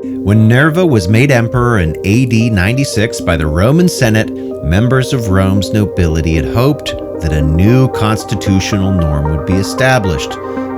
When Nerva was made emperor in AD 96 by the Roman Senate, members of Rome's nobility had hoped that a new constitutional norm would be established.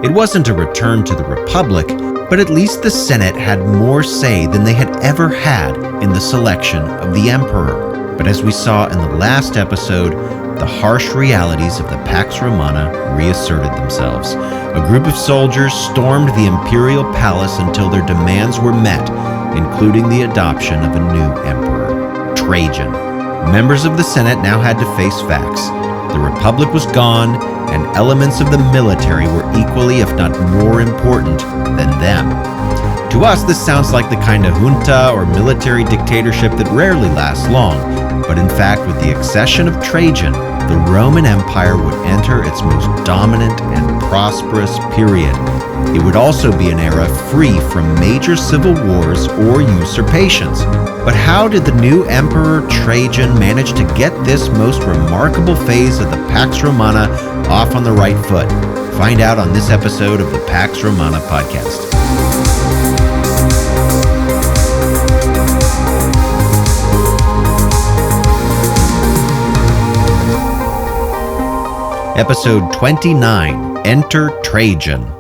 It wasn't a return to the Republic, but at least the Senate had more say than they had ever had in the selection of the emperor. But as we saw in the last episode, the harsh realities of the Pax Romana reasserted themselves. A group of soldiers stormed the imperial palace until their demands were met, including the adoption of a new emperor, Trajan. Members of the Senate now had to face facts. The Republic was gone, and elements of the military were equally, if not more important than them. To us, this sounds like the kind of junta or military dictatorship that rarely lasts long, but in fact, with the accession of Trajan, the Roman Empire would enter its most dominant and prosperous period. It would also be an era free from major civil wars or usurpations. But how did the new emperor Trajan manage to get this most remarkable phase of the Pax Romana off on the right foot? Find out on this episode of the Pax Romana podcast. Episode 29, Enter Trajan.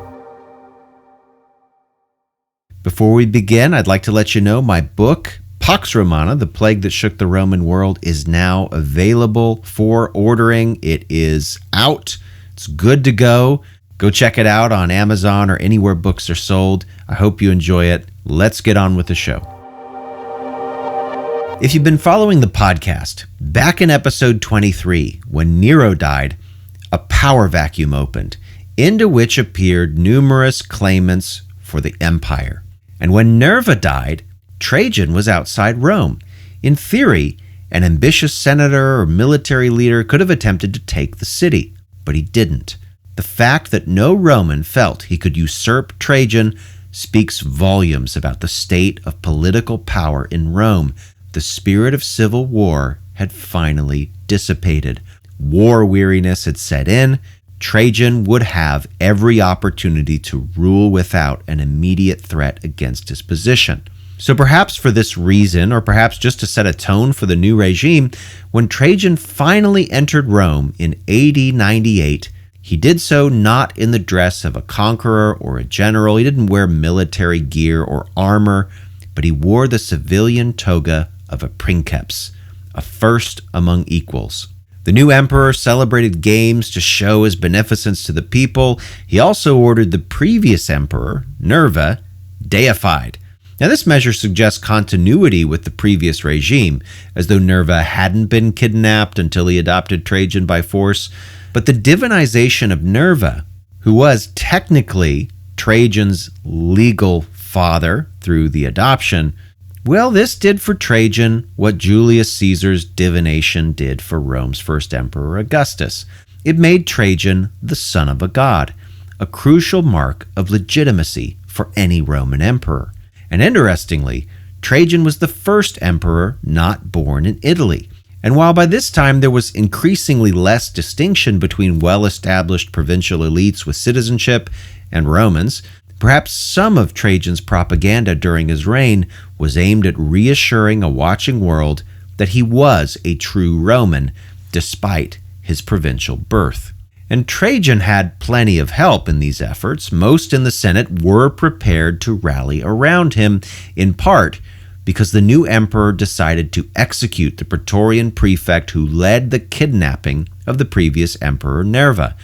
Before we begin, I'd like to let you know my book, Pax Romana, The Plague That Shook the Roman World, is now available for ordering. It is out. It's good to go. Go check it out on Amazon or anywhere books are sold. I hope you enjoy it. Let's get on with the show. If you've been following the podcast, back in episode 23, when Nero died, a power vacuum opened, into which appeared numerous claimants for the empire. And when Nerva died, Trajan was outside Rome. In theory, an ambitious senator or military leader could have attempted to take the city, but he didn't. The fact that no Roman felt he could usurp Trajan speaks volumes about the state of political power in Rome. The spirit of civil war had finally dissipated. War weariness had set in. Trajan would have every opportunity to rule without an immediate threat against his position. So perhaps for this reason, or perhaps just to set a tone for the new regime, when Trajan finally entered Rome in AD 98, he did so not in the dress of a conqueror or a general. He didn't wear military gear or armor, but he wore the civilian toga of a princeps, a first among equals. The new emperor celebrated games to show his beneficence to the people. He also ordered the previous emperor, Nerva, deified. Now, this measure suggests continuity with the previous regime, as though Nerva hadn't been kidnapped until he adopted Trajan by force. But the divinization of Nerva, who was technically Trajan's legal father through the adoption, well, this did for Trajan what Julius Caesar's divination did for Rome's first emperor, Augustus. It made Trajan the son of a god, a crucial mark of legitimacy for any Roman emperor. And interestingly, Trajan was the first emperor not born in Italy. And while by this time there was increasingly less distinction between well-established provincial elites with citizenship and Romans, perhaps some of Trajan's propaganda during his reign was aimed at reassuring a watching world that he was a true Roman, despite his provincial birth. And Trajan had plenty of help in these efforts. Most in the Senate were prepared to rally around him, in part because the new emperor decided to execute the Praetorian prefect who led the kidnapping of the previous emperor Nerva.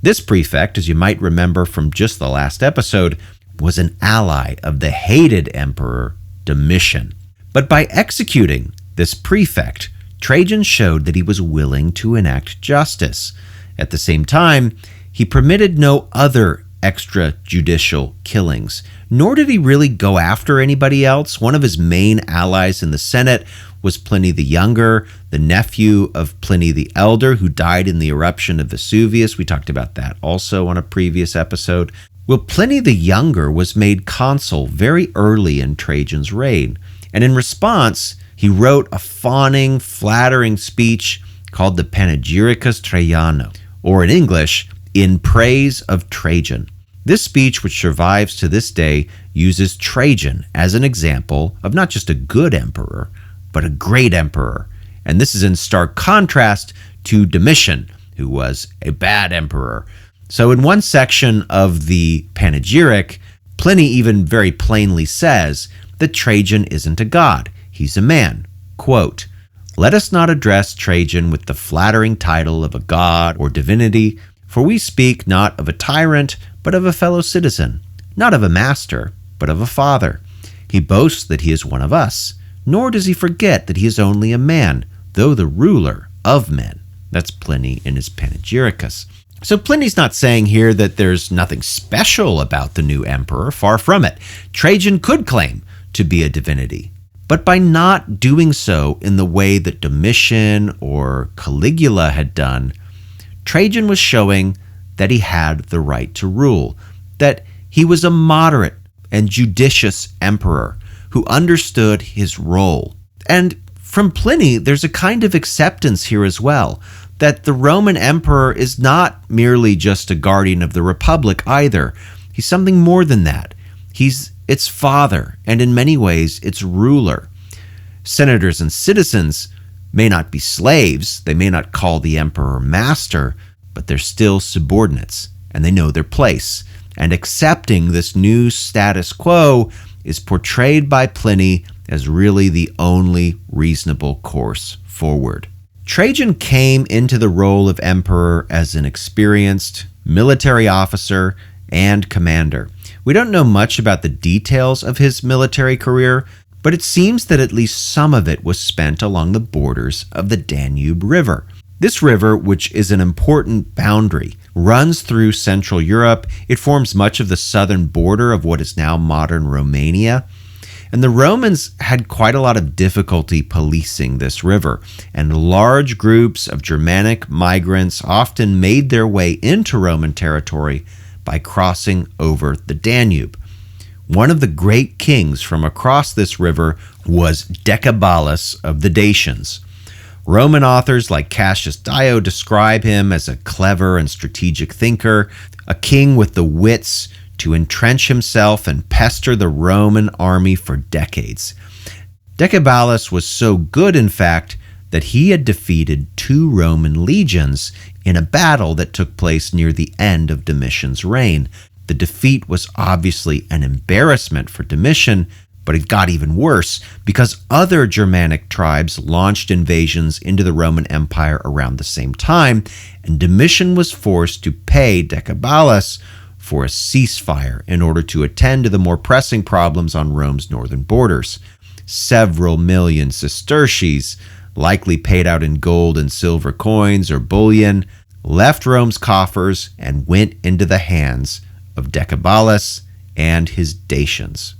This prefect, as you might remember from just the last episode, was an ally of the hated emperor Domitian. But by executing this prefect, Trajan showed that he was willing to enact justice. At the same time, he permitted no other extrajudicial killings, nor did he really go after anybody else. One of his main allies in the Senate was Pliny the Younger, the nephew of Pliny the Elder, who died in the eruption of Vesuvius. We talked about that also on a previous episode. Well, Pliny the Younger was made consul very early in Trajan's reign, and in response, he wrote a fawning, flattering speech called the Panegyricus Trajano, or in English, In Praise of Trajan. This speech, which survives to this day, uses Trajan as an example of not just a good emperor, but a great emperor. And this is in stark contrast to Domitian, who was a bad emperor. So in one section of the panegyric, Pliny even very plainly says that Trajan isn't a god, he's a man. Quote, "Let us not address Trajan with the flattering title of a god or divinity, for we speak not of a tyrant, but of a fellow citizen, not of a master, but of a father. He boasts that he is one of us, nor does he forget that he is only a man, though the ruler of men." That's Pliny in his Panegyricus. So Pliny's not saying here that there's nothing special about the new emperor, far from it. Trajan could claim to be a divinity, but by not doing so in the way that Domitian or Caligula had done, Trajan was showing that he had the right to rule, that he was a moderate and judicious emperor who understood his role. And from Pliny, there's a kind of acceptance here as well, that the Roman emperor is not merely just a guardian of the republic either. He's something more than that. He's its father, and in many ways, its ruler. Senators and citizens may not be slaves, they may not call the emperor master, but they're still subordinates, and they know their place. And accepting this new status quo is portrayed by Pliny as really the only reasonable course forward. Trajan came into the role of emperor as an experienced military officer and commander. We don't know much about the details of his military career, but it seems that at least some of it was spent along the borders of the Danube River. This river, which is an important boundary, runs through Central Europe. It forms much of the southern border of what is now modern Romania. And the Romans had quite a lot of difficulty policing this river, and large groups of Germanic migrants often made their way into Roman territory by crossing over the Danube. One of the great kings from across this river was Decebalus of the Dacians. Roman authors like Cassius Dio describe him as a clever and strategic thinker, a king with the wits to entrench himself and pester the Roman army for decades. Decebalus was so good, in fact, that he had defeated 2 Roman legions in a battle that took place near the end of Domitian's reign. The defeat was obviously an embarrassment for Domitian, but it got even worse because other Germanic tribes launched invasions into the Roman Empire around the same time, and Domitian was forced to pay Decebalus for a ceasefire in order to attend to the more pressing problems on Rome's northern borders. Several million sesterces, likely paid out in gold and silver coins or bullion, left Rome's coffers and went into the hands of Decebalus and his Dacians.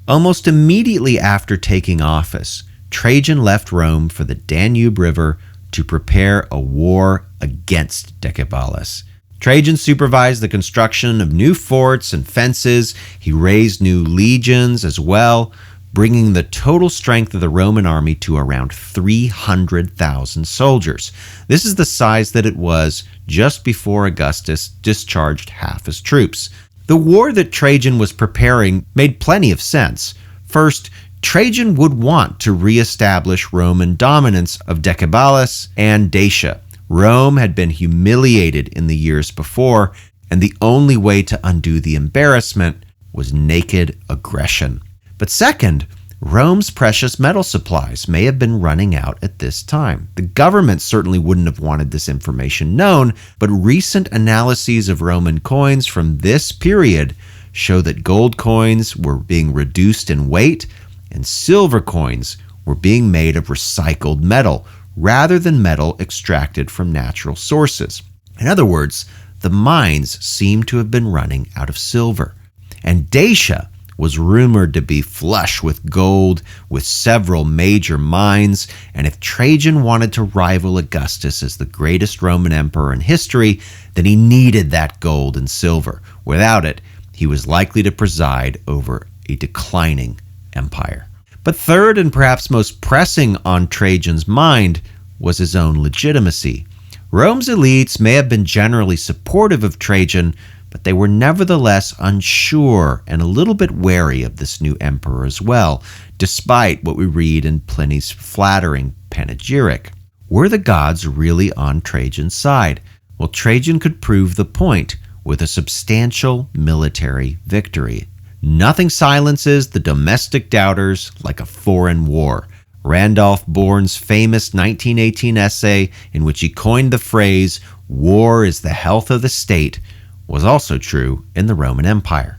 Almost immediately after taking office, Trajan left Rome for the Danube River to prepare a war against Decebalus. Trajan supervised the construction of new forts and fences. He raised new legions as well, bringing the total strength of the Roman army to around 300,000 soldiers. This is the size that it was just before Augustus discharged half his troops. The war that Trajan was preparing made plenty of sense. First, Trajan would want to reestablish Roman dominance of Decebalus and Dacia. Rome had been humiliated in the years before, and the only way to undo the embarrassment was naked aggression. But second, Rome's precious metal supplies may have been running out at this time. The government certainly wouldn't have wanted this information known, but recent analyses of Roman coins from this period show that gold coins were being reduced in weight and silver coins were being made of recycled metal rather than metal extracted from natural sources. In other words, the mines seem to have been running out of silver. And Dacia was rumored to be flush with gold, with several major mines, and if Trajan wanted to rival Augustus as the greatest Roman emperor in history, then he needed that gold and silver. Without it, he was likely to preside over a declining empire. But third, and perhaps most pressing on Trajan's mind, was his own legitimacy. Rome's elites may have been generally supportive of Trajan, but they were nevertheless unsure and a little bit wary of this new emperor as well, despite what we read in Pliny's flattering panegyric. Were the gods really on Trajan's side? Well, Trajan could prove the point with a substantial military victory. Nothing silences the domestic doubters like a foreign war. Randolph Bourne's famous 1918 essay, in which he coined the phrase, "War is the health of the state," was also true in the Roman Empire.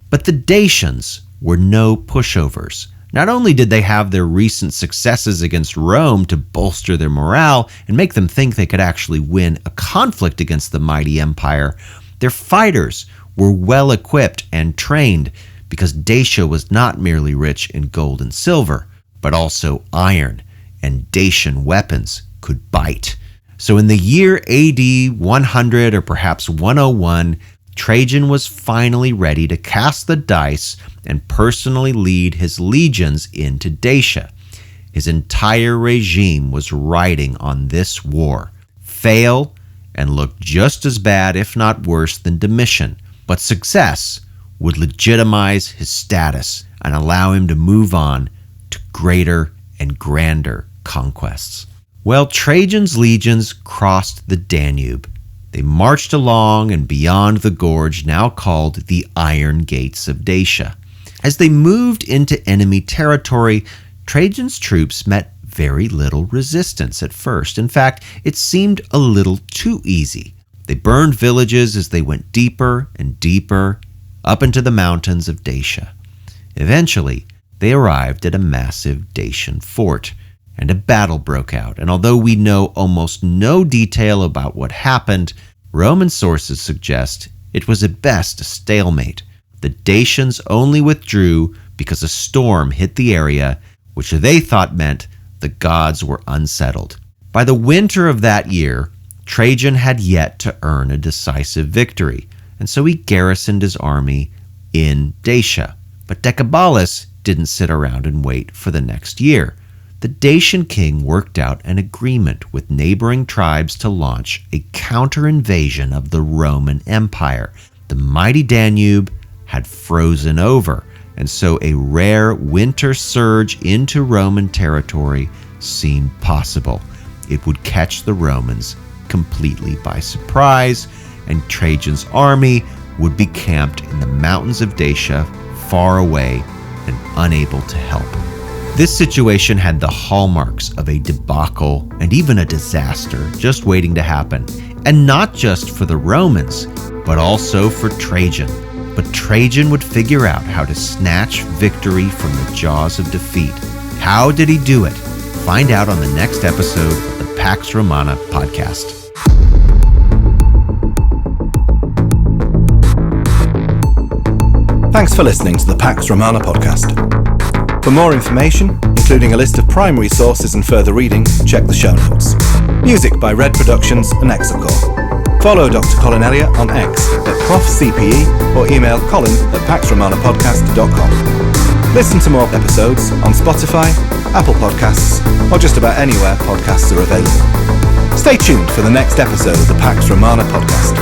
But the Dacians were no pushovers. Not only did they have their recent successes against Rome to bolster their morale and make them think they could actually win a conflict against the mighty empire, their fighters were well equipped and trained, because Dacia was not merely rich in gold and silver, but also iron, and Dacian weapons could bite. So in the year AD 100 or perhaps 101, Trajan was finally ready to cast the dice and personally lead his legions into Dacia. His entire regime was riding on this war. Fail and look just as bad, if not worse, than Domitian. But success would legitimize his status and allow him to move on to greater and grander conquests. Well, Trajan's legions crossed the Danube. They marched along and beyond the gorge now called the Iron Gates of Dacia. As they moved into enemy territory, Trajan's troops met very little resistance at first. In fact, it seemed a little too easy. They burned villages as they went deeper and deeper up into the mountains of Dacia. Eventually, they arrived at a massive Dacian fort, and a battle broke out. And although we know almost no detail about what happened, Roman sources suggest it was at best a stalemate. The Dacians only withdrew because a storm hit the area, which they thought meant the gods were unsettled. By the winter of that year, Trajan had yet to earn a decisive victory, and so he garrisoned his army in Dacia. But Decebalus didn't sit around and wait for the next year. The Dacian king worked out an agreement with neighboring tribes to launch a counter-invasion of the Roman Empire. The mighty Danube had frozen over, and so a rare winter surge into Roman territory seemed possible. It would catch the Romans completely by surprise, and Trajan's army would be camped in the mountains of Dacia, far away and unable to help. This situation had the hallmarks of a debacle and even a disaster just waiting to happen. And not just for the Romans, but also for Trajan. But Trajan would figure out how to snatch victory from the jaws of defeat. How did he do it? Find out on the next episode of the Pax Romana podcast. Thanks for listening to the Pax Romana podcast. For more information, including a list of primary sources and further reading, check the show notes. Music by Red Productions and Exocor. Follow Dr. Colin Elliott on X at ProfCPE or email colin@paxromanapodcast.com. Listen to more episodes on Spotify, Apple Podcasts, or just about anywhere podcasts are available. Stay tuned for the next episode of the Pax Romana podcast.